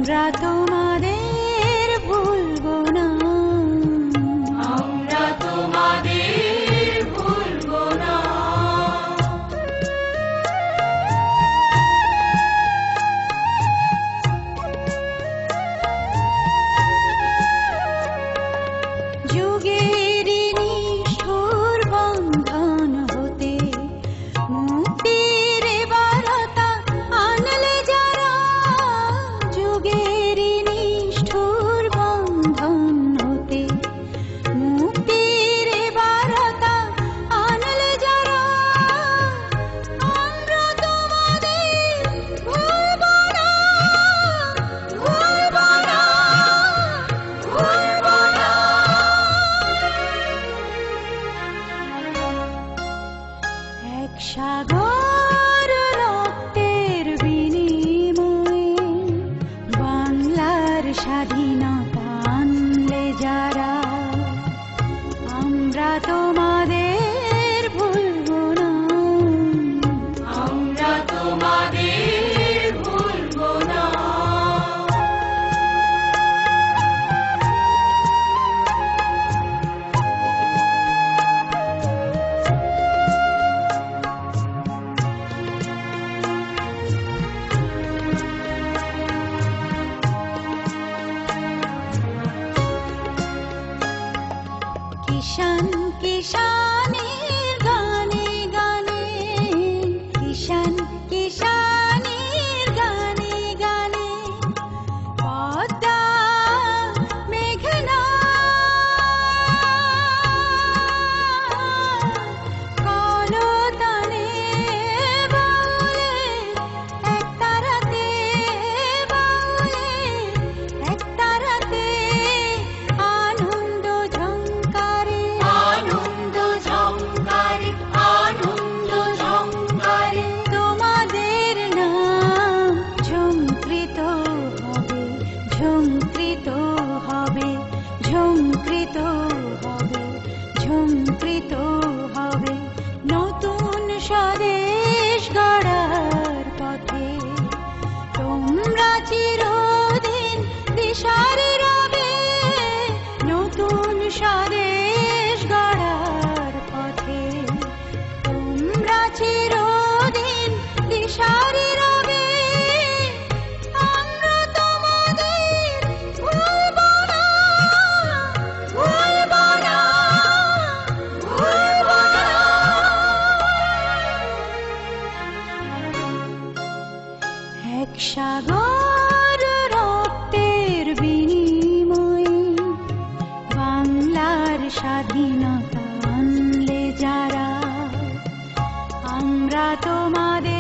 আমরা তোমাদের ভুলবো না, আমরা তোমাদের ভুলবো না। যুগের নিষ্ঠুর বন্ধন হতে মুক্তির বার্তা আনলে যারা, যুগের নিষ্ঠুর বন্ধন হতে মুক্তির বার্তা আনলে যারা, আমরা তোমাদের ভুলবো না, ভুলবো না, ভুলবো না। এক সাগর রক্তের বিনিময়ে বাংলার স্বাধীনতা আনলে যারা, আমরা তোমাদের ভুলবো না, আমরা তোমাদের ভুলবো না। কিষান কিষানের গানে গানে, কিষান কিষানের গানে গানে, পদ্মা মেঘনা কলতানে বাউলে, একতারাতে বাউলে, একতারাতে আনন্দ ঝংকারে, আনন্দ ঝংকারে, আনন্দ ঝংকারে, তোমাদের নাম ঝংকৃত হবে, ঝংকৃত হবে, ঝংকৃত হবে, ঝংকৃত হবে। নতুন স্বদেশ গড়ার পথে তোমরা চিরদিন দিশারি রবে, নতুন স্বদেশ গড়ার পথে তোমরা চিরদিন দিশারি রবে, আমরা তোমাদের ভুলবো না, ভুলবো না, ভুলবো না। এক সাগর রক্তের বিনিময়ে বাংলার স্বাধীনতা আনলে যারা, আমরা তোমাদের